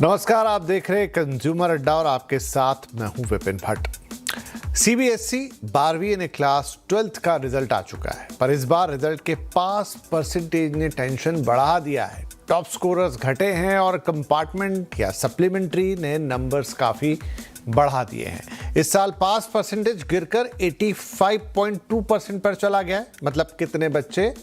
नमस्कार, आप देख रहे हैं कंज्यूमर अड्डा और आपके साथ मैं हूं विपिन भट्ट। सीबीएसई 12वीं यानी क्लास 12th का रिजल्ट आ चुका है, पर इस बार रिजल्ट के पास परसेंटेज ने टेंशन बढ़ा दिया है। टॉप स्कोरर्स घटे हैं और कंपार्टमेंट या सप्लीमेंट्री ने नंबर्स काफी बढ़ा दिए हैं। इस साल पास परसेंटेज गिरकर 85.2% पर चला गया है। मतलब कितने बच्चे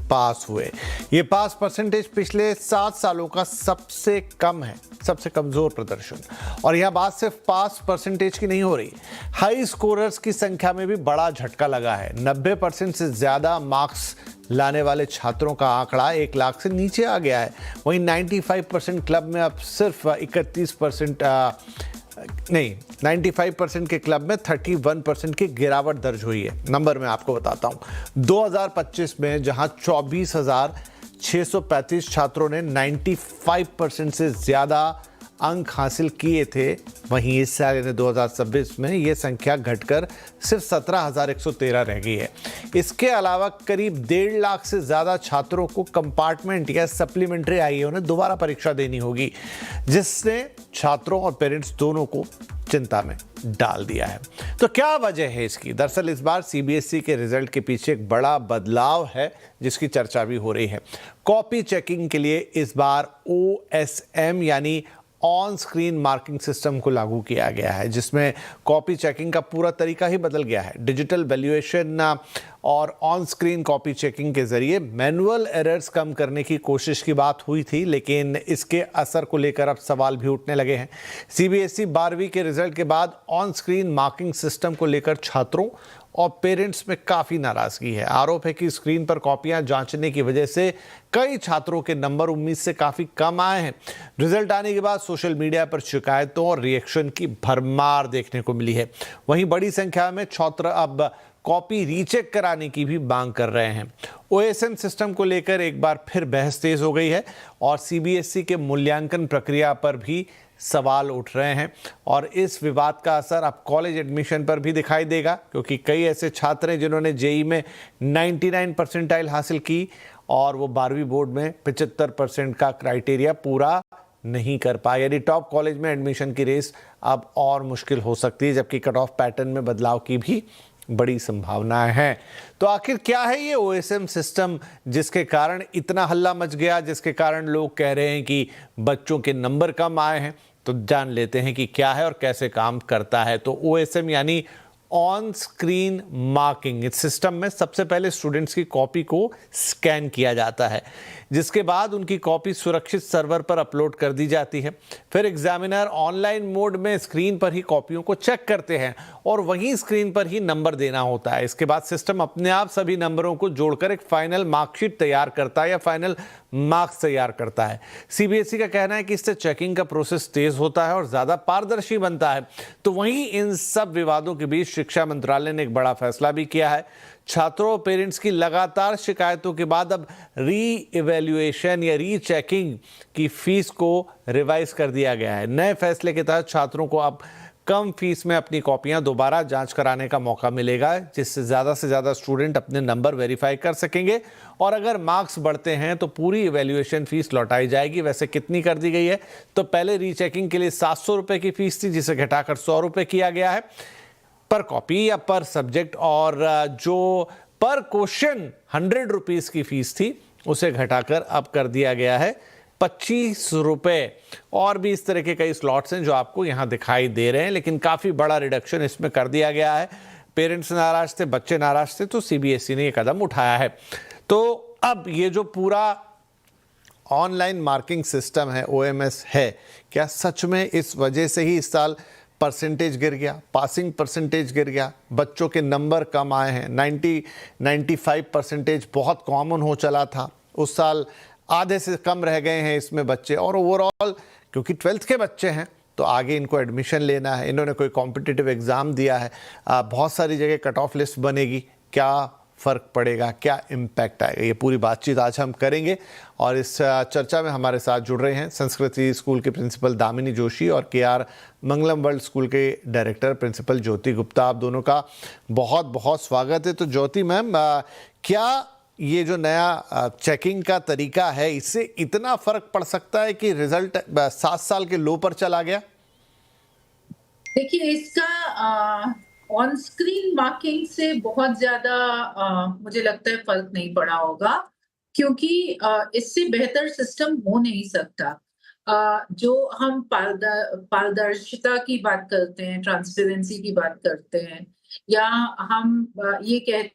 पास हुए। ये पास परसेंटेज पिछले 7 सालों का सबसे कम है, सबसे कमजोर प्रदर्शन। और यह बात सिर्फ पास परसेंटेज की नहीं हो रही, हाई स्कोरर्स की संख्या में भी बड़ा झटका लगा है। 90% से ज्यादा मार्क्स लाने वाले छात्रों का आंकड़ा 1 लाख से नीचे आ गया है। वहीं 95% क्लब में अब सिर्फ 95% के क्लब में 31% की गिरावट दर्ज हुई है। नंबर मैं आपको बताता हूं, 2025 में जहां 24,635 छात्रों ने 95% से ज्यादा अंक हासिल किए थे, वहीं इस साल यानी 2026 में यह संख्या घटकर सिर्फ 17,113 रह गई है। इसके अलावा करीब 1.5 लाख से ज्यादा छात्रों को कंपार्टमेंट या सप्लीमेंट्री आईईओ ने दोबारा परीक्षा देनी होगी, जिसने छात्रों और पेरेंट्स दोनों को चिंता में डाल दिया है। तो क्या वजह है इसकी? दरअसल इस बार सीबीएसई के रिजल्ट के पीछे एक बड़ा बदलाव है, जिसकी चर्चा भी हो रही है। कॉपी चेकिंग के लिए इस बार OSM यानी ऑन स्क्रीन मार्किंग सिस्टम को लागू किया गया है, जिसमें कॉपी चेकिंग का पूरा तरीका ही बदल गया है। डिजिटल वैल्यूएशन और ऑन स्क्रीन कॉपी चेकिंग के जरिए मैनुअल एरर्स कम करने की कोशिश की बात हुई थी, लेकिन इसके असर को लेकर अब सवाल भी उठने लगे हैं। सीबीएसई 12वीं के रिजल्ट के बाद ऑन स्क्रीन मार्किंग सिस्टम को लेकर छात्रों और पेरेंट्स में काफी नाराजगी है। आरोप है कि स्क्रीन पर कॉपियां जांचने की वजह से कई छात्रों के नंबर उम्मीद से काफी कम आए हैं। रिजल्ट आने के बाद सोशल मीडिया पर शिकायतों और रिएक्शन की भरमार देखने को मिली है। वहीं बड़ी संख्या में छात्र अब कॉपी रीचेक कराने की भी मांग कर रहे हैं। OSM सिस्टम को लेकर एक बार फिर बहस तेज हो गई है और सीबीएसई के मूल्यांकन प्रक्रिया पर भी सवाल उठ रहे हैं। और इस विवाद का असर अब कॉलेज एडमिशन पर भी दिखाई देगा, क्योंकि कई ऐसे छात्र हैं जिन्होंने जेईई में 99 परसेंटाइल हासिल की और वो 12वीं बोर्ड में 75% का क्राइटेरिया पूरा नहीं कर पाए। यानी टॉप कॉलेज में एडमिशन की रेस अब और मुश्किल हो सकती है, जबकि कट ऑफ पैटर्न में बदलाव की भी बड़ी संभावनाएं हैं। तो आखिर क्या है ये OSM सिस्टम, जिसके कारण इतना हल्ला मच गया, जिसके कारण लोग कह रहे हैं कि बच्चों के नंबर कम आए हैं? तो जान लेते हैं कि क्या है और कैसे काम करता है। तो OSM यानी ऑन स्क्रीन मार्किंग, इस सिस्टम में सबसे पहले स्टूडेंट्स की कॉपी को स्कैन किया जाता है, जिसके बाद उनकी कॉपी सुरक्षित सर्वर पर अपलोड कर दी जाती है। फिर एग्जामिनर ऑनलाइन मोड में स्क्रीन पर ही कॉपियों को चेक करते हैं और वहीं स्क्रीन पर ही नंबर देना होता है। इसके बाद सिस्टम अपने आप सभी नंबरों को जोड़कर एक फाइनल मार्कशीट तैयार करता है या फाइनल मार्क्स तैयार करता है। सीबीएसई का कहना है कि इससे चेकिंग का प्रोसेस तेज होता है और ज्यादा पारदर्शी बनता है। तो वहीं इन सब विवादों के बीच शिक्षा मंत्रालय ने एक बड़ा फैसला भी किया है। छात्रों और पेरेंट्स की लगातार शिकायतों के बाद अब री-इवैल्यूएशन या रीचेकिंग की फीस को रिवाइज कर दिया गया है। नए फैसले के तहत छात्रों को अब कम फीस में अपनी कॉपियां दोबारा जांच कराने का मौका मिलेगा, जिससे ज्यादा से ज्यादा स्टूडेंट अपने नंबर वेरीफाई कर सकेंगे और अगर मार्क्स बढ़ते हैं तो पूरी इवैल्यूएशन फीस लौटाई जाएगी। वैसे कितनी कर दी गई है? तो पहले रीचेकिंग के लिए 700 रुपए की फीस थी, जिसे घटाकर 100 रुपए किया गया है पर कॉपी या पर सब्जेक्ट, और जो पर क्वेश्चन 100 रुपीज की फीस थी उसे घटाकर अब कर दिया गया है 25 रुपए। और भी इस तरह के कई स्लॉट्स हैं जो आपको यहां दिखाई दे रहे हैं, लेकिन काफी बड़ा रिडक्शन इसमें कर दिया गया है। पेरेंट्स नाराज थे, बच्चे नाराज थे, तो सीबीएसई ने यह कदम उठाया है। तो अब ये जो पूरा ऑनलाइन मार्किंग सिस्टम है, OMS है, क्या सच में इस वजह से ही इस साल परसेंटेज गिर गया, पासिंग परसेंटेज गिर गया, बच्चों के नंबर कम आए हैं? 95 परसेंटेज बहुत कॉमन हो चला था, उस साल आधे से कम रह गए हैं इसमें बच्चे। और ओवरऑल क्योंकि 12th के बच्चे हैं तो आगे इनको एडमिशन लेना है, इन्होंने कोई कॉम्पिटिटिव एग्ज़ाम दिया है, बहुत सारी जगह कट ऑफ लिस्ट बनेगी, क्या फ़र्क पड़ेगा, क्या इम्पैक्ट आएगा, ये पूरी बातचीत आज हम करेंगे। और इस चर्चा में हमारे साथ जुड़ रहे हैं संस्कृति स्कूल के प्रिंसिपल दामिनी जोशी और KR मंगलम वर्ल्ड स्कूल के डायरेक्टर प्रिंसिपल ज्योति गुप्ता। आप दोनों का बहुत बहुत स्वागत है। तो ज्योति मैम, क्या ये जो नया चेकिंग का तरीका है, इससे इतना फर्क पड़ सकता है कि रिजल्ट 7 साल के लो पर चला गया? देखिए, इसका ऑन स्क्रीन मार्किंग से बहुत ज्यादा मुझे लगता है फर्क नहीं पड़ा होगा, क्योंकि इससे बेहतर सिस्टम हो नहीं सकता। जो हम पारदर्शिता की बात करते हैं, ट्रांसपेरेंसी की बात करते हैं, या हम ये कह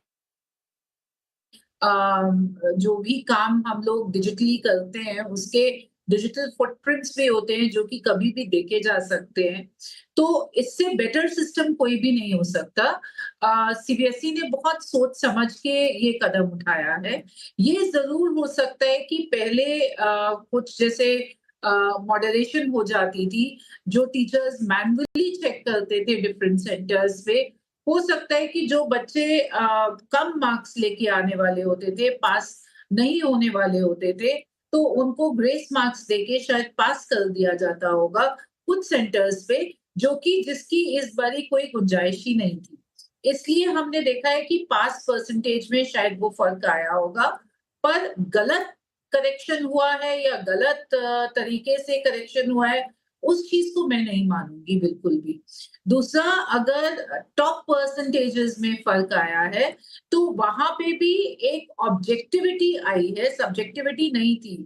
जो भी काम हम लोग डिजिटली करते हैं, उसके डिजिटल फुटप्रिंट्स भी होते हैं जो कि कभी भी देखे जा सकते हैं। तो इससे बेटर सिस्टम कोई भी नहीं हो सकता। सीबीएसई ने बहुत सोच समझ के ये कदम उठाया है। ये ज़रूर हो सकता है कि पहले कुछ जैसे मॉडरेशन हो जाती थी, जो टीचर्स मैन्युअली चेक करते थे डिफरेंट सेंटर्स पे, हो सकता है कि जो बच्चे कम मार्क्स लेके आने वाले होते थे, पास नहीं होने वाले होते थे, तो उनको ग्रेस मार्क्स देके शायद पास कर दिया जाता होगा कुछ सेंटर्स पे, जो कि जिसकी इस बारी कोई गुंजाइश ही नहीं थी। इसलिए हमने देखा है कि पास परसेंटेज में शायद वो फ़र्क आया होगा, पर गलत करेक्शन हुआ है या गलत तरीके से करेक्शन हुआ है, उस चीज़ को मैं नहीं मानूँगी बिल्कुल भी। दूसरा, अगर टॉप परसेंटेजेस में फ़र्क आया है, तो वहाँ पे भी एक ऑब्जेक्टिविटी आई है, सब्जेक्टिविटी नहीं थी।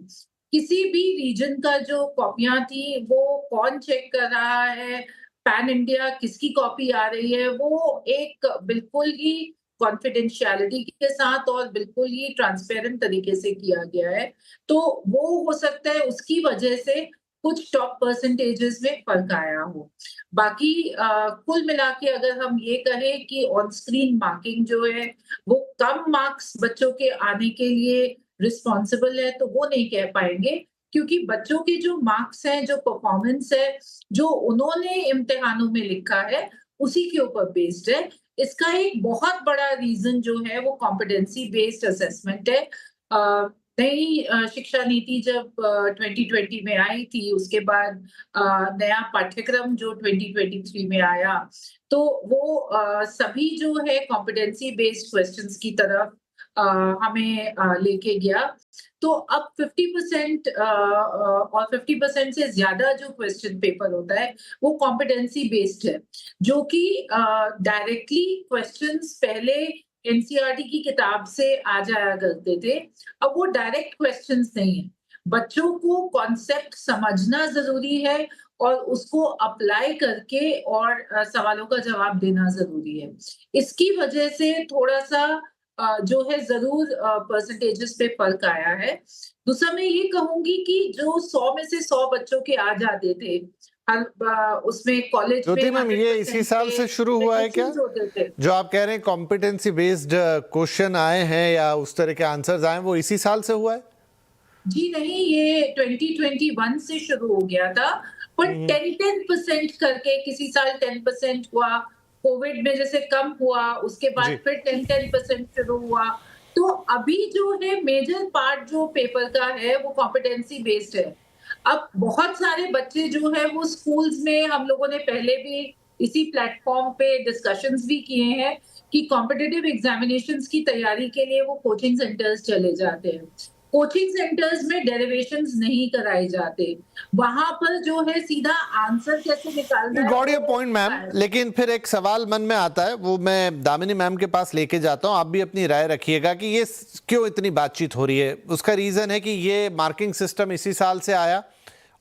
किसी भी रीजन का जो कॉपियाँ थी, वो कौन चेक कर रहा है, पैन इंडिया किसकी कॉपी आ रही है, वो एक बिल्कुल ही कॉन्फिडेंशियलिटी के साथ और बिल्कुल ही ट्रांसपेरेंट तरीके से किया गया है। तो वो हो सकता है उसकी वजह से कुछ टॉप परसेंटेजेस में फ़र्क आया हो। बाकी कुल मिला के अगर हम ये कहें कि ऑन स्क्रीन मार्किंग जो है, वो कम मार्क्स बच्चों के आने के लिए रिस्पॉन्सिबल है, तो वो नहीं कह पाएँगे, क्योंकि बच्चों के जो मार्क्स हैं, जो परफॉर्मेंस है, जो उन्होंने इम्तिहानों में लिखा है, उसी के ऊपर बेस्ड है। इसका एक बहुत बड़ा रीज़न जो है, वो कॉम्पिटेंसी बेस्ड असेसमेंट है। अ, नई शिक्षा नीति जब 2020 में आई थी, उसके बाद नया पाठ्यक्रम जो 2023 में आया, तो वो सभी जो है कॉम्पिटेंसी बेस्ड क्वेश्चंस की तरफ अ, हमें लेके गया। तो अब 50% और 50% से ज़्यादा जो क्वेश्चन पेपर होता है, वो कॉम्पिटेंसी बेस्ड है, जो कि डायरेक्टली क्वेश्चंस पहले एनसीईआरटी की किताब से आ जाया करते थे। अब वो डायरेक्ट क्वेश्चंस नहीं है। बच्चों को कॉन्सेप्ट समझना ज़रूरी है और उसको अप्लाई करके और सवालों का जवाब देना ज़रूरी है। इसकी वजह से थोड़ा-सा जो है ज़रूर परसेंटेजेस पे फ़र्क आया है। दूसरा, मैं ये कहूँगी कि जो 100 में से 100 बच्चों के आ जाते थे, उसमें कॉलेज में ज्योति मैम, ये इसी 100% साल पे से शुरू हुआ है क्या? वैकेंसीज़ होते थे। जो आप कह रहे हैं कॉम्पिटेंसी बेस्ड क्वेश्चन आए हैं या उस तरह के आंसर्स आए हैं, वो इसी साल से हुआ है? जी नहीं, ये 2021 से शुरू हो गया था, पर हम्म। 10-10% करके किसी साल 10% हुआ, कोविड में जैसे कम हुआ, उसके बाद जी। फिर 10-10% शुरू हुआ। तो अभी जो है मेजर पार्ट जो पेपर का है, वो कॉम्पिटेंसी बेस्ड है। अब बहुत सारे बच्चे जो है वो स्कूल्स में, हम लोगों ने पहले भी इसी प्लेटफ़ॉर्म पे डिस्कशंस भी किए हैं कि कॉम्पिटिटिव एग्ज़ामिनेशंस की तैयारी के लिए वो कोचिंग सेंटर्स चले जाते हैं। कोचिंग सेंटर्स में डेरिवेशंस नहीं कराए जाते। वहाँ पर जो है सीधा आंसर कैसे निकालना है गॉट योर वो पॉइंट मैम, सिखाया लेकिन फिर एक सवाल मन में आता है, वो मैं दामिनी मैम के पास लेके जाता हूँ, आप भी अपनी राय रखिएगा कि ये क्यों इतनी बातचीत हो रही है। उसका रीज़न है कि ये मार्किंग सिस्टम इसी साल से आया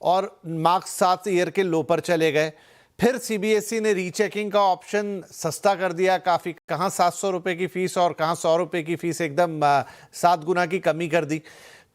और मार्क्स 7 ईयर के लो पर चले गए। फिर सीबीएसई ने रीचेकिंग का ऑप्शन सस्ता कर दिया काफ़ी, कहाँ 700 रुपये की फ़ीस और कहाँ 100 रुपये की फ़ीस, एकदम 7 गुना की कमी कर दी।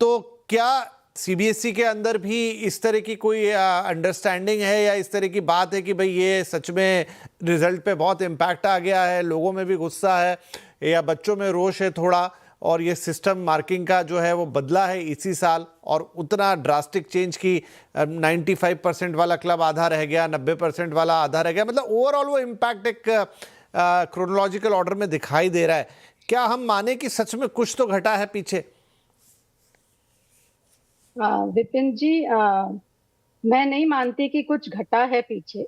तो क्या सीबीएसई के अंदर भी इस तरह की कोई अंडरस्टैंडिंग है या इस तरह की बात है कि भाई ये सच में रिजल्ट पे बहुत इम्पैक्ट आ गया है, लोगों में भी गुस्सा है या बच्चों में रोष है थोड़ा, और ये सिस्टम मार्किंग का जो है वो बदला है इसी साल और उतना ड्रास्टिक चेंज की 95% वाला क्लब आधा रह गया, 90% वाला आधा रह गया, मतलब ओवरऑल वो इम्पैक्ट एक क्रोनोलॉजिकल ऑर्डर में दिखाई दे रहा है। क्या हम माने कि सच में कुछ तो घटा है पीछे? विपिन जी, मैं नहीं मानती कि कुछ घटा है पीछे।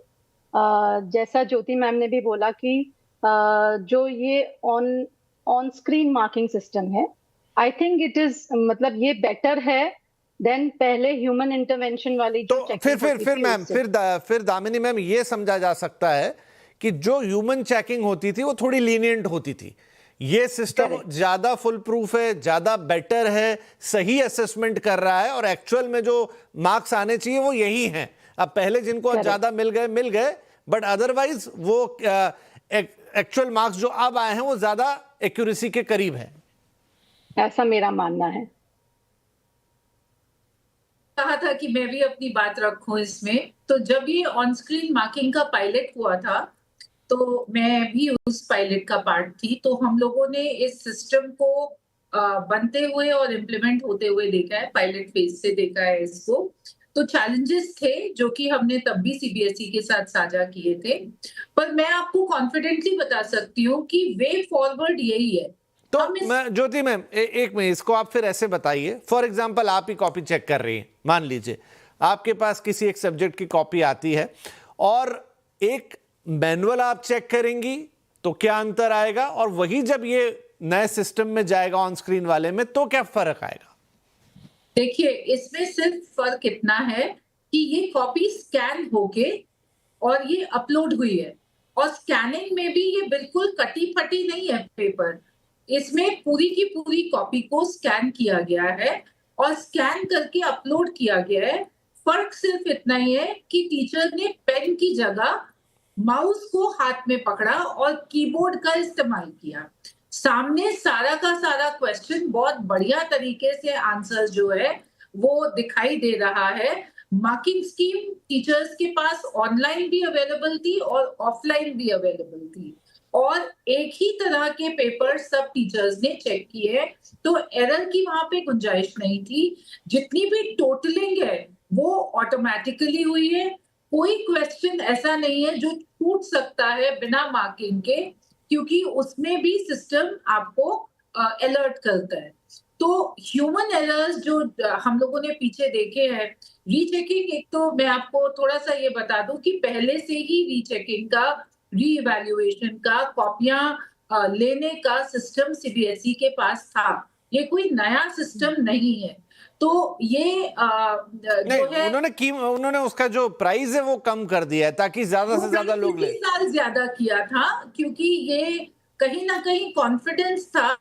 जैसा ज्योति मैम ने भी बोला कि जो ये on on screen marking system है, आई थिंक इट इज, मतलब ये बेटर है देन पहले ह्यूमन इंटरवेंशन वाली जो तो चेकिंग फिर मैम फिर दामिनी मैम ये समझा जा सकता है कि जो ह्यूमन चेकिंग होती थी वो थोड़ी लीनियंट होती थी, ये सिस्टम ज्यादा फुल प्रूफ है, ज्यादा बेटर है, सही असेसमेंट कर रहा है और एक्चुअल में जो मार्क्स आने चाहिए वो यही हैं। अब पहले जिनको ज्यादा मिल गए बट अदरवाइज वो एक्चुअल मार्क्स जो अब आए हैं वो ज्यादा एक्यूरेसी के करीब है, ऐसा मेरा मानना है। कहा था कि मैं भी अपनी बात रखूं इसमें, तो जब ये ऑन स्क्रीन मार्किंग का पायलट हुआ था तो मैं भी उस पायलट का पार्ट थी। तो हम लोगों ने इस सिस्टम को बनते हुए और इम्प्लीमेंट होते हुए देखा है, पायलट फेज से देखा है इसको। तो चैलेंजेस थे जो कि हमने तब भी सीबीएसई के साथ साझा किए थे, पर मैं आपको कॉन्फिडेंटली बता सकती हूँ कि वे फॉरवर्ड यही है। तो मैं ज्योति मैम एक मिनट, इसको आप फिर ऐसे बताइए। फॉर एग्जांपल आप ही कॉपी चेक कर रही हैं, मान लीजिए आपके पास किसी एक सब्जेक्ट की कॉपी आती है और एक मैनुअल आप चेक करेंगी तो क्या अंतर आएगा, और वही जब ये नए सिस्टम में जाएगा ऑन स्क्रीन वाले में तो क्या फर्क आएगा? देखिए, इसमें सिर्फ फर्क इतना है कि ये कॉपी स्कैन होके और ये अपलोड हुई है, और स्कैनिंग में भी ये बिल्कुल कटी फटी नहीं है पेपर। इसमें पूरी की पूरी कॉपी को स्कैन किया गया है और स्कैन करके अपलोड किया गया है। फर्क सिर्फ इतना ही है कि टीचर ने पेन की जगह माउस को हाथ में पकड़ा और कीबोर्ड का इस्तेमाल किया। सामने सारा का सारा क्वेश्चन बहुत बढ़िया तरीके से आंसर जो है वो दिखाई दे रहा है। मार्किंग स्कीम टीचर्स के पास ऑनलाइन भी अवेलेबल थी और ऑफलाइन भी अवेलेबल थी, और एक ही तरह के पेपर सब टीचर्स ने चेक किए, तो एरर की वहां पे गुंजाइश नहीं थी। जितनी भी टोटलिंग है वो ऑटोमेटिकली हुई है। कोई क्वेश्चन ऐसा नहीं है जो छूट सकता है बिना मार्किंग के, क्योंकि उसमें भी सिस्टम आपको अलर्ट करता है। तो ह्यूमन एरर्स जो हम लोगों ने पीछे देखे हैं, रीचेकिंग, एक तो मैं आपको थोड़ा सा ये बता दूं कि पहले से ही रीचेकिंग का, री इवैल्यूएशन का, कॉपियां लेने का सिस्टम सीबीएसई के पास था। ये कोई नया सिस्टम नहीं है। तो ये नहीं, जो है उन्होंने उसका जो प्राइस है वो कम कर दिया है ताकि ज्यादा से ज्यादा लोग ले। साल ज्यादा किया था, क्योंकि ये कहीं ना कहीं कॉन्फिडेंस था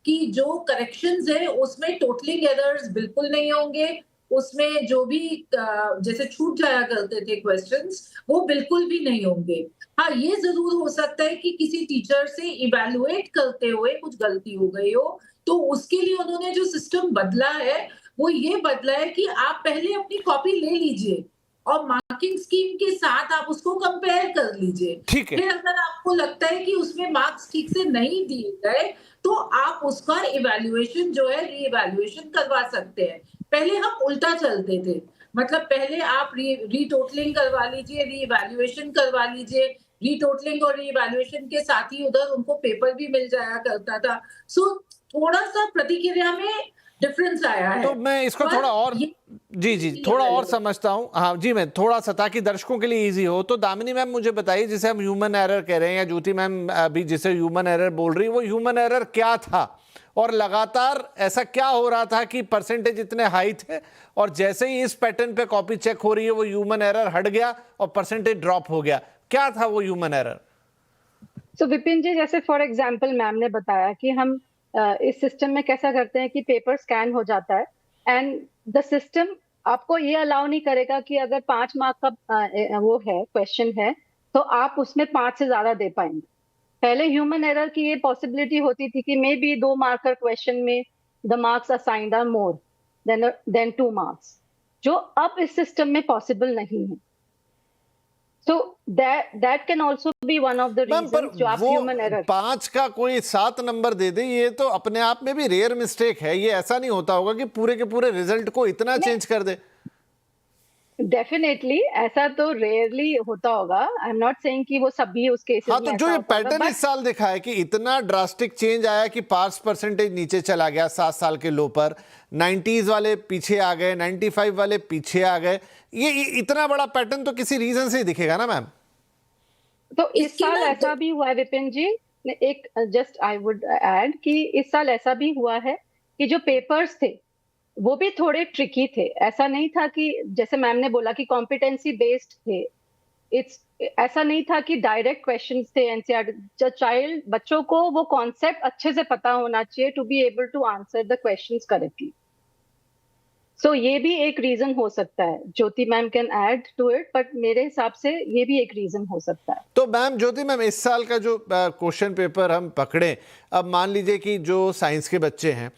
कि जो करेक्शंस है उसमें टोटलिंग एरर्स बिल्कुल नहीं होंगे, उसमें जो भी जैसे छूट जाया करते थे क्वेश्चंस वो बिल्कुल भी नहीं होंगे। हाँ, ये जरूर हो सकता है कि किसी टीचर से इवैल्यूएट करते हुए कुछ गलती हो गई हो, तो उसके लिए उन्होंने जो सिस्टम बदला है वो ये बदला है कि आप पहले अपनी कॉपी ले लीजिए और मार्किंग स्कीम के साथ आप उसको कंपेयर कर लीजिए। ठीक है। फिर अगर आपको लगता है कि उसमें मार्क्स ठीक से नहीं दिए गए तो आप उसका इवैल्यूएशन जो है री-इवैल्यूएशन करवा सकते हैं। पहले हम उल्टा चलते थे, मतलब पहले आप री-टोटलिंग करवा लीजिए, री-इवैल्यूएशन करवा लीजिए, री-टोटलिंग और री-इवैल्यूएशन के साथ ही उधर उनको पेपर भी मिल जाया करता था। सो थोड़ा सा प्रतिक्रिया में डिफरेंस आया है। तो मैं इसको थोड़ा और जी थोड़ा और समझता हूं। हाँ जी, मैं थोड़ा सा, ताकि दर्शकों के लिए इजी हो, तो दामिनी मैम मुझे बताइए, जिसे हम ह्यूमन एरर कह रहे हैं या ज्योति मैम अभी जिसे ह्यूमन एरर बोल रही है, वो ह्यूमन एरर क्या था और लगातार ऐसा क्या हो रहा था कि परसेंटेज इतने हाई थे और जैसे ही इस पैटर्न पे कॉपी चेक हो रही है वो ह्यूमन एरर हट गया और परसेंटेज ड्रॉप हो गया? क्या था वो ह्यूमन एरर? सो विपिन जी, जैसे फॉर एग्जाम्पल मैम ने बताया कि हम इस सिस्टम में कैसा करते हैं कि पेपर स्कैन हो जाता है एंड द सिस्टम आपको ये अलाउ नहीं करेगा कि अगर 5 मार्क का वो है, क्वेश्चन है, तो आप उसमें 5 से ज्यादा दे पाएंगे। पहले ह्यूमन एरर की ये पॉसिबिलिटी होती थी कि मे बी 2 मार्क का क्वेश्चन में the marks assigned are more than 2 marks, जो अब इस सिस्टम में पॉसिबल नहीं है। So that can also be one of the reasons जो आप ह्यूमन एरर 5 का कोई 7 नंबर दे दे, ये तो अपने आप में भी रेयर मिस्टेक है। ये ऐसा नहीं होता होगा कि पूरे के पूरे रिजल्ट को इतना चेंज कर दे। डेफिनेटली ऐसा तो रेयरली होता होगा। आई एम नॉट सेइंग कि वो सभी उस केसेस हाँ, में तो जो ये पैटर्न इस साल दिखा है कि इतना ड्रास्टिक चेंज आया कि पास परसेंटेज नीचे चला गया 7 साल के लो पर, 90s वाले पीछे आ गए, 95 वाले पीछे आ गए, ये इतना बड़ा पैटर्न तो किसी रीजन से ही दिखेगा ना मैम? तो इस साल ऐसा भी हुआ है विपिन जी, एक जस्ट आई वुड ऐड कि इस साल ऐसा भी हुआ है कि जो पेपर्स थे वो भी थोड़े ट्रिकी थे। ऐसा नहीं था कि जैसे मैम ने बोला कि कॉम्पिटेंसी बेस्ड थे, इट्स ऐसा नहीं था कि डायरेक्ट क्वेश्चंस थे एनसीईआरटी। बच्चों को वो कॉन्सेप्ट अच्छे से पता होना चाहिए to be able to answer the questions correctly. So ये भी एक रीजन हो सकता है। Jyoti ma'am can add to it, but मेरे हिसाब से ये भी एक रीजन हो सकता है। तो मैम, ज्योति मैम, इस साल का जो क्वेश्चन पेपर हम पकड़े, अब मान लीजिए कि जो साइंस के बच्चे हैं,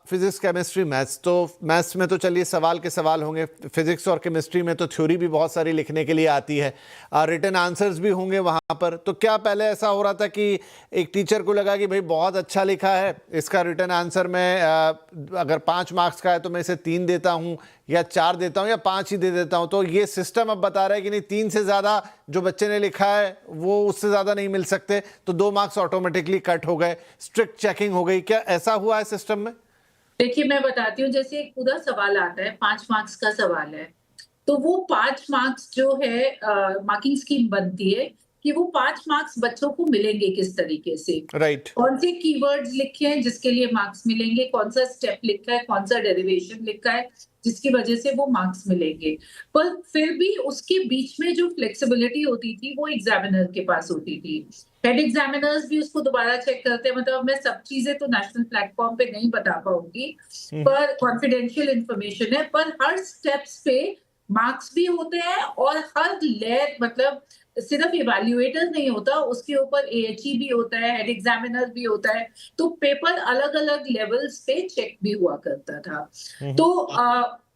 फिजिक्स, केमिस्ट्री, मैथ्स, तो मैथ्स में तो चलिए सवाल के सवाल होंगे, फिजिक्स और केमिस्ट्री में तो थ्योरी भी बहुत सारी लिखने के लिए आती है, रिटन आंसर्स भी होंगे वहाँ पर। तो क्या पहले ऐसा हो रहा था कि एक टीचर को लगा कि भाई बहुत अच्छा लिखा है, इसका रिटन आंसर मैं अगर 5 मार्क्स का है तो मैं इसे 3 देता हूँ या 4 देता हूँ या 5 ही दे देता हूँ, तो ये सिस्टम अब बता रहा है कि नहीं, 3 से ज़्यादा जो बच्चे ने लिखा है वो उससे ज़्यादा नहीं मिल सकते, तो 2 मार्क्स ऑटोमेटिकली कट हो गए, स्ट्रिक्ट चेकिंग हो गई। क्या ऐसा हुआ है सिस्टम में? देखिए, मैं बताती हूँ, जैसे एक पूरा सवाल आता है, 5 मार्क्स का सवाल है, तो वो 5 मार्क्स जो है मार्किंग स्कीम बनती है कि वो 5 मार्क्स बच्चों को मिलेंगे किस तरीके से, राइट। कौन से कीवर्ड्स लिखे हैं जिसके लिए मार्क्स मिलेंगे, कौन सा स्टेप लिखा है, कौन सा डेरिवेशन लिखा है जिसकी वजह से वो मार्क्स मिलेंगे। पर फिर भी उसके बीच में जो फ्लेक्सिबिलिटी होती थी वो एग्जामिनर के पास होती थी। हेड एग्जामिनर्स भी उसको दोबारा चेक करते हैं। मतलब मैं सब चीजें तो नेशनल प्लेटफॉर्म पे नहीं बता पाऊंगी, पर कॉन्फिडेंशियल इंफॉर्मेशन है, पर हर स्टेप्स पे मार्क्स भी होते हैं और हर लेयर, मतलब सिर्फ इवैल्यूएटर नहीं होता, उसके ऊपर एएचई भी होता है, हेड एग्जामिनर भी होता है, तो पेपर अलग अलग लेवल्स पे चेक भी हुआ करता था। तो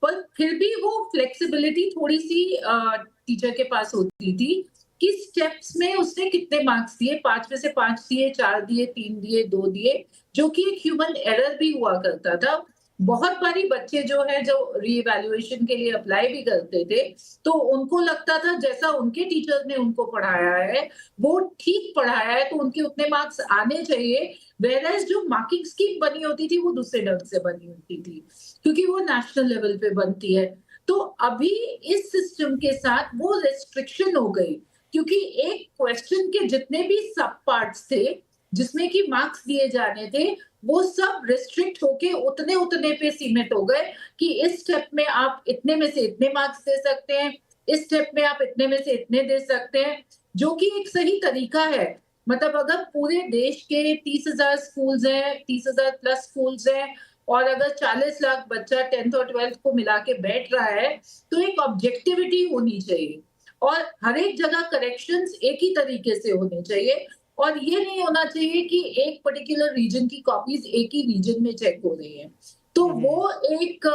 पर फिर भी वो फ्लेक्सिबिलिटी थोड़ी सी टीचर के पास होती थी कि स्टेप्स में उसने कितने मार्क्स दिए, 5 में से 5 दिए, 4 दिए, 3 दिए, 2 दिए, जो कि एक ह्यूमन एरर भी हुआ करता था। बहुत बारी बच्चे जो है, जो रीइवैल्यूएशन के लिए अप्लाई भी करते थे, तो उनको लगता था जैसा उनके टीचर ने उनको पढ़ाया है वो ठीक पढ़ाया है, तो उनके उतने मार्क्स आने चाहिए। वेयरएज जो मार्किंग स्कीम बनी होती थी वो दूसरे ढंग से बनी होती थी, क्योंकि वो नेशनल लेवल पे बनती है। तो अभी इस सिस्टम के साथ वो रेस्ट्रिक्शन हो गई, क्योंकि एक क्वेश्चन के जितने भी सब पार्ट्स थे जिसमें कि मार्क्स दिए जाने थे, वो सब रिस्ट्रिक्ट होके उतने उतने पे सीमित हो गए कि इस स्टेप में आप इतने में से इतने मार्क्स दे सकते हैं, इस स्टेप में आप इतने में से इतने दे सकते हैं, जो कि एक सही तरीका है। मतलब अगर पूरे देश के 30,000 स्कूल्स हैं, 30,000 प्लस स्कूल्स हैं, और अगर 40 लाख बच्चा 10th और 12th को मिला के बैठ रहा है, तो एक ऑब्जेक्टिविटी होनी चाहिए और हर एक जगह करेक्शंस एक ही तरीके से होने चाहिए। और ये नहीं होना चाहिए कि एक पर्टिकुलर रीजन की कॉपीज एक ही रीजन में चेक हो रही हैं। तो वो एक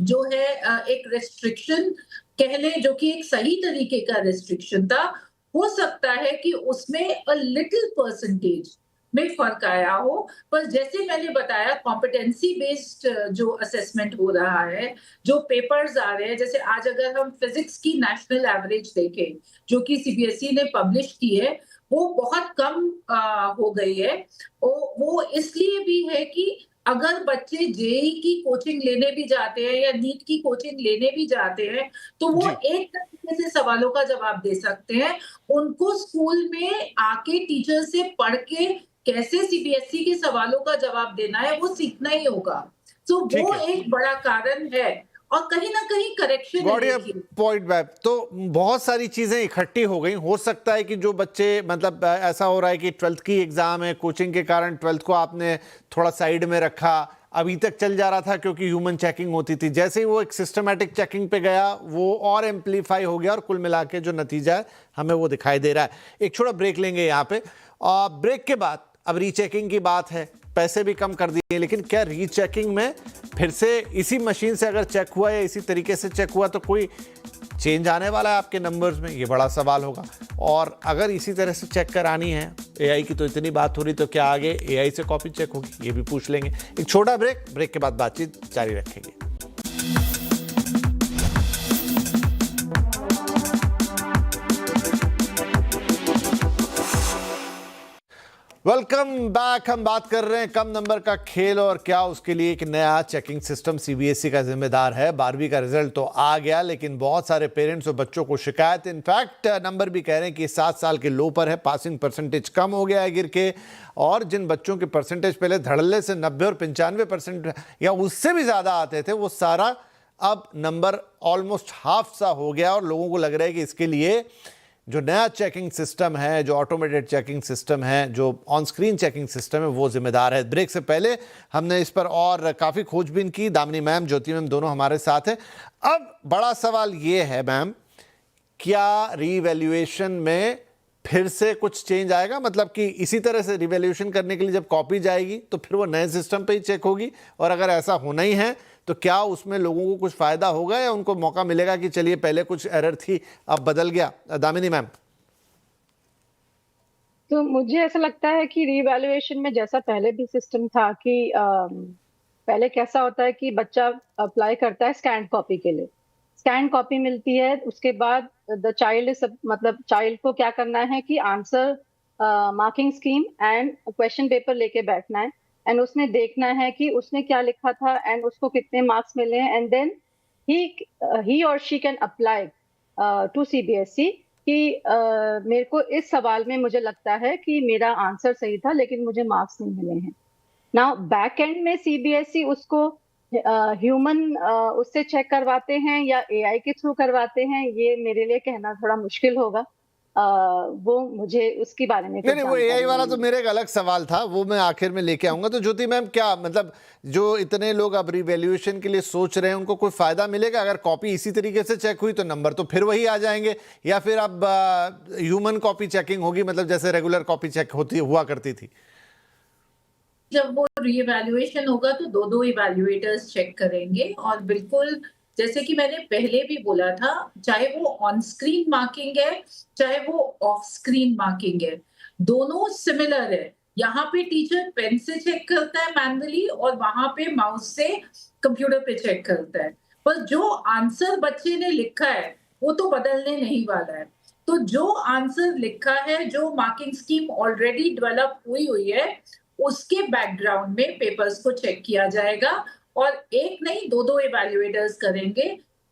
जो है एक रेस्ट्रिक्शन कह लें, जो कि एक सही तरीके का रेस्ट्रिक्शन था। हो सकता है कि उसमें अ लिटिल परसेंटेज में फर्क आया हो, पर जैसे मैंने बताया कॉम्पिटेंसी बेस्ड जो असेसमेंट हो रहा है, जो पेपर्स आ रहे हैं, जैसे आज अगर हम फिजिक्स की नेशनल एवरेज देखें जो कि सीबीएसई ने पब्लिश की है, वो बहुत कम हो गई है। वो इसलिए भी है कि अगर बच्चे जेईई की कोचिंग लेने भी जाते हैं या नीट की कोचिंग लेने भी जाते हैं, तो वो एक तरीके से सवालों का जवाब दे सकते हैं। उनको स्कूल में आके टीचर से पढ़ के कैसे सीबीएसई के सवालों का जवाब देना है वो सीखना ही होगा। तो वो एक बड़ा कारण है और कहीं ना कहीं करेक्शन है। पॉइंट बैक तो बहुत सारी चीजें इकट्ठी हो गई। हो सकता है कि जो बच्चे, मतलब ऐसा हो रहा है कि 12th की एग्जाम है, कोचिंग के कारण 12th को आपने थोड़ा साइड में रखा, अभी तक चल जा रहा था क्योंकि ह्यूमन चेकिंग होती थी, जैसे ही वो एक सिस्टमैटिक चेकिंग पे गया वो और एम्पलीफाई हो गया और कुल मिला के जो नतीजा है हमें वो दिखाई दे रहा है। एक छोटा ब्रेक लेंगे यहाँ पे, और ब्रेक के बाद अब रीचेकिंग की बात है, पैसे भी कम कर दिए, लेकिन क्या रीचेकिंग में फिर से इसी मशीन से अगर चेक हुआ या इसी तरीके से चेक हुआ तो कोई चेंज आने वाला है आपके नंबर्स में? ये बड़ा सवाल होगा। और अगर इसी तरह से चेक करानी है, एआई की तो इतनी बात हो रही, तो क्या आगे एआई से कॉपी चेक होगी? ये भी पूछ लेंगे। एक छोटा ब्रेक के बाद बातचीत जारी रखेंगे। Welcome back. हम बात कर रहे हैं कम नंबर का खेल और क्या उसके लिए एक नया चेकिंग सिस्टम सीबीएसई का जिम्मेदार है। 12वीं का रिजल्ट तो आ गया, लेकिन बहुत सारे पेरेंट्स और बच्चों को शिकायत, इनफैक्ट नंबर भी कह रहे हैं कि 7 साल के लो पर है, पासिंग परसेंटेज कम हो गया है गिर के, और जिन बच्चों के परसेंटेज पहले धड़ल्ले से 90 और 95% या उससे भी ज़्यादा आते थे, वो सारा अब नंबर ऑलमोस्ट हाफ सा हो गया। और लोगों को लग रहा है कि इसके लिए जो नया चेकिंग सिस्टम है, जो ऑटोमेटेड चेकिंग सिस्टम है, जो ऑन स्क्रीन चेकिंग सिस्टम है, वो जिम्मेदार है। ब्रेक से पहले हमने इस पर और काफ़ी खोजबीन की। दामिनी मैम, ज्योति मैम दोनों हमारे साथ हैं। अब बड़ा सवाल ये है मैम, क्या रीवैल्यूएशन में फिर से कुछ चेंज आएगा? मतलब कि इसी तरह से रिवैल्यूएशन करने के लिए जब कॉपी जाएगी तो फिर वो नए सिस्टम पे ही चेक होगी, और अगर ऐसा होना ही है तो क्या उसमें लोगों को कुछ फायदा होगा या उनको मौका मिलेगा कि चलिए पहले कुछ एरर थी अब बदल गया? दामिनी मैम। तो मुझे ऐसा लगता है कि रीवैल्यूएशन में जैसा पहले भी सिस्टम था कि पहले कैसा होता है कि बच्चा अप्लाई करता है स्कैन कॉपी के लिए, स्कैन कॉपी मिलती है, उसके बाद द चाइल्ड इज मतलब चाइल्ड को क्या करना है कि answer marking scheme and question paper लेके बैठना है, एंड उसने देखना है कि उसने क्या लिखा था एंड उसको कितने मार्क्स मिले हैं, and then he or she can apply to CBSE कि मेरे को इस सवाल में मुझे लगता है कि मेरा आंसर सही था लेकिन मुझे मार्क्स नहीं मिले हैं। नाउ बैक एंड में सीबीएसई उसको ह्यूमन उससे चेक करवाते हैं या एआई के थ्रू करवाते हैं, ये मेरे लिए कहना थोड़ा मुश्किल होगा। वो मुझे उसके बारे में नहीं, वो एआई वाला तो मेरा एक अलग सवाल था, वो मैं आखिर में लेके आऊंगा। तो ज्योति मैम, क्या मतलब जो इतने लोग अब रिवैल्यूएशन के लिए सोच रहे हैं उनको कोई फायदा मिलेगा? अगर कॉपी इसी तरीके से चेक हुई तो नंबर तो फिर वही आ जाएंगे, या फिर अब ह्यूमन कॉपी चेकिंग होगी, मतलब जैसे रेगुलर कॉपी चेक होती हुआ करती थी? जब वो रीइवैल्यूएशन होगा तो दो इवैल्यूएटर्स चेक करेंगे, और बिल्कुल जैसे कि मैंने पहले भी बोला था, चाहे वो ऑन स्क्रीन मार्किंग है चाहे वो ऑफ स्क्रीन मार्किंग है, दोनों सिमिलर है। यहाँ पे टीचर पेन से चेक करता है मैनुअली, और वहां पे माउस से कंप्यूटर पे चेक करता है, पर जो आंसर बच्चे ने लिखा है वो तो बदलने नहीं वाला है। तो जो आंसर लिखा है, जो मार्किंग स्कीम ऑलरेडी डेवलप हुई है, उसके बैकग्राउंड में पेपर्स को चेक किया जाएगा, और एक नहीं दो इवैल्यूएटर्स करेंगे,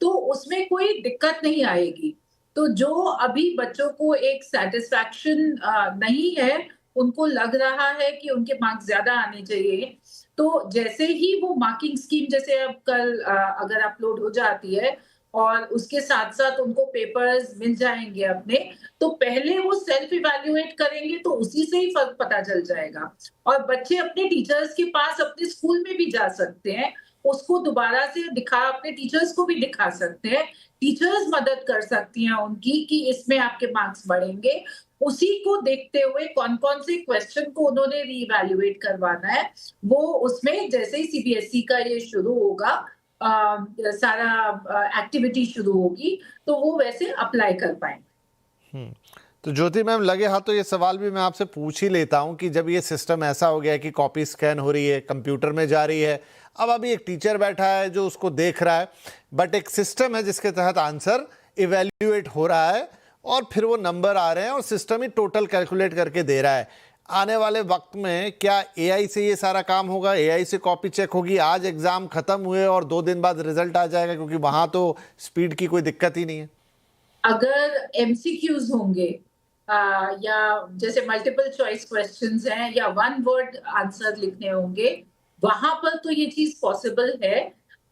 तो उसमें कोई दिक्कत नहीं आएगी। तो जो अभी बच्चों को एक सेटिस्फैक्शन नहीं है, उनको लग रहा है कि उनके मार्क्स ज्यादा आने चाहिए, तो जैसे ही वो मार्किंग स्कीम जैसे अब कल अगर अपलोड हो जाती है और उसके साथ साथ उनको पेपर्स मिल जाएंगे अपने, तो पहले वो सेल्फ इवैल्यूएट करेंगे, तो उसी से ही फर्क पता चल जाएगा। और बच्चे अपने टीचर्स के पास अपने स्कूल में भी जा सकते हैं, उसको दोबारा से अपने टीचर्स को भी दिखा सकते हैं, टीचर्स मदद कर सकती हैं उनकी कि इसमें आपके मार्क्स बढ़ेंगे। उसी को देखते हुए कौन कौन से क्वेश्चन को उन्होंने रीइवैल्यूएट करवाना है, वो उसमें जैसे ही सीबीएसई का ये शुरू होगा, सारा एक्टिविटी शुरू होगी, तो वो वैसे अप्लाई कर पाएंगे। तो ज्योति मैम, लगे हाथ तो ये सवाल भी मैं आपसे पूछ ही लेता हूं कि जब ये सिस्टम ऐसा हो गया है कि कॉपी स्कैन हो रही है, कंप्यूटर में जा रही है, अब अभी एक टीचर बैठा है जो उसको देख रहा है, बट एक सिस्टम है जिसके तहत आंसर इवैल्यूएट हो रहा है और फिर वो नंबर आ रहे हैं और सिस्टम ही टोटल कैलकुलेट करके दे रहा है। आने वाले वक्त में क्या एआई से ये सारा काम होगा? एआई से कॉपी चेक होगी? आज एग्जाम खत्म हुए और 2 दिन बाद रिजल्ट आ जाएगा, क्योंकि वहां तो स्पीड की कोई दिक्कत ही नहीं है। अगर एमसीक्यूज होंगे या जैसे मल्टीपल चॉइस क्वेश्चंस हैं या वन वर्ड आंसर लिखने होंगे, वहां पर तो ये चीज पॉसिबल है।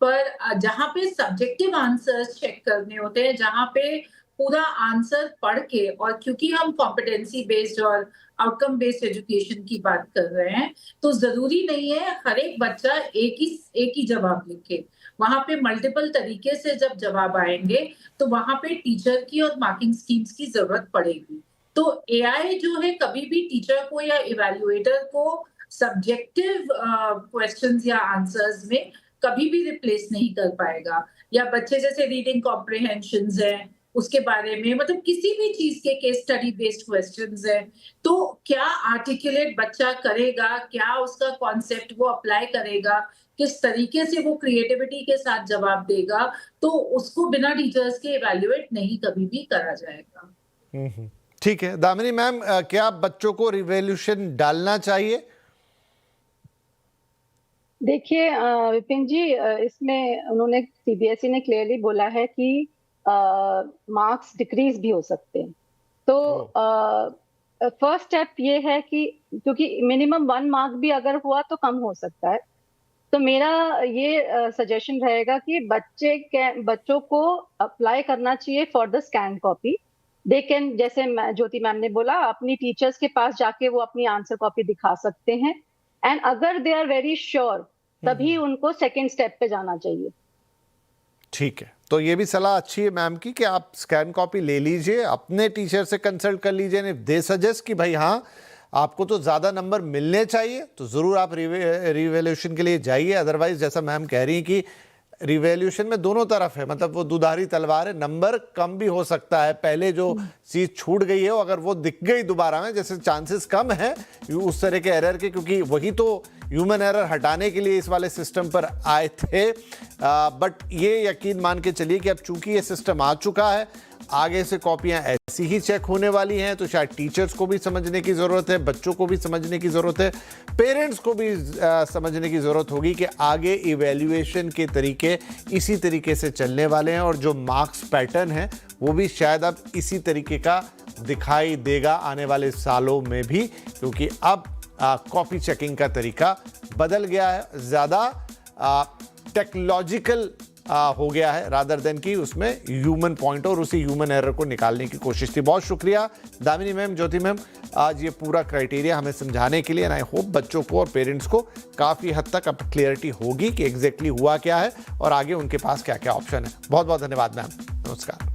पर जहां पे सब्जेक्टिव आंसर्स चेक करने होते हैं, जहां पे पूरा आंसर पढ़ के, और क्योंकि हम कॉम्पिटेंसी बेस्ड और आउटकम बेस्ड एजुकेशन की बात कर रहे हैं, तो जरूरी नहीं है हर एक बच्चा एक ही जवाब लिखे। वहां पे मल्टीपल तरीके से जब जवाब आएंगे, तो वहां पे टीचर की और मार्किंग स्कीम्स की जरूरत पड़ेगी। तो एआई जो है कभी भी टीचर को या इवैल्यूएटर को सब्जेक्टिव क्वेश्चंस या आंसर्स में कभी भी रिप्लेस नहीं कर पाएगा। या बच्चे जैसे रीडिंग कॉम्प्रिहेंशंस है, उसके बारे में, मतलब किसी भी चीज के केस स्टडी बेस्ड क्वेश्चंस है, तो क्या आर्टिकुलेट बच्चा करेगा, क्या उसका कॉन्सेप्ट वो अप्लाई करेगा, किस तरीके से वो क्रिएटिविटी के साथ जवाब देगा, तो उसको बिना टीचर्स के इवैल्यूएट नहीं कभी भी करा जाएगा। ठीक है दामिनी मैम, क्या बच्चों को रिवॉल्यूशन डालना चाहिए? देखिए विपिन जी, इसमें उन्होंने सीबीएसई ने क्लियरली बोला है कि मार्क्स डिक्रीज भी हो सकते हैं। तो फर्स्ट स्टेप ये है कि क्योंकि मिनिमम 1 मार्क भी अगर हुआ तो कम हो सकता है, तो मेरा ये सजेशन रहेगा कि बच्चों को अप्लाई करना चाहिए for the scan copy. They can, जैसे ज्योति मैम ने बोला, अपनी टीचर्स के पास जाके वो अपनी आंसर कॉपी दिखा सकते हैं, एंड अगर दे आर वेरी श्योर तभी उनको सेकेंड स्टेप पे जाना चाहिए। ठीक है, तो ये भी सलाह अच्छी है मैम की कि आप स्कैन कॉपी ले लीजिए, अपने टीचर से कंसल्ट कर लीजिए। दे सजेस्ट कि भाई हाँ आपको तो ज़्यादा नंबर मिलने चाहिए तो ज़रूर आप रिवैल्यूएशन के लिए जाइए। अदरवाइज जैसा मैम कह रही हैं कि रिवैल्यूएशन में दोनों तरफ है, मतलब वो दुधारी तलवार है, नंबर कम भी हो सकता है। पहले जो चीज़ छूट गई है वो अगर वो दिख गई दोबारा में, जैसे चांसेस कम है उस तरह के एरर के, क्योंकि वही तो ह्यूमन एरर हटाने के लिए इस वाले सिस्टम पर आए थे। बट ये यकीन मान के चलिए कि अब चूंकि ये सिस्टम आ चुका है, आगे से कॉपियां ऐसी ही चेक होने वाली हैं, तो शायद टीचर्स को भी समझने की ज़रूरत है, बच्चों को भी समझने की ज़रूरत है, पेरेंट्स को भी समझने की ज़रूरत होगी कि आगे इवैल्यूएशन के तरीके इसी तरीके से चलने वाले हैं, और जो मार्क्स पैटर्न है वो भी शायद अब इसी तरीके का दिखाई देगा आने वाले सालों में भी, क्योंकि अब कॉपी चेकिंग का तरीका बदल गया है, ज़्यादा टेक्नोलॉजिकल हो गया है रादर देन कि उसमें ह्यूमन पॉइंट और उसी ह्यूमन एरर को निकालने की कोशिश थी। बहुत शुक्रिया दामिनी मैम, ज्योति मैम, आज ये पूरा क्राइटेरिया हमें समझाने के लिए। एंड आई होप बच्चों को और पेरेंट्स को काफ़ी हद तक अब क्लियरिटी होगी कि एग्जैक्टली हुआ क्या है और आगे उनके पास क्या क्या ऑप्शन है। बहुत बहुत धन्यवाद मैम, नमस्कार।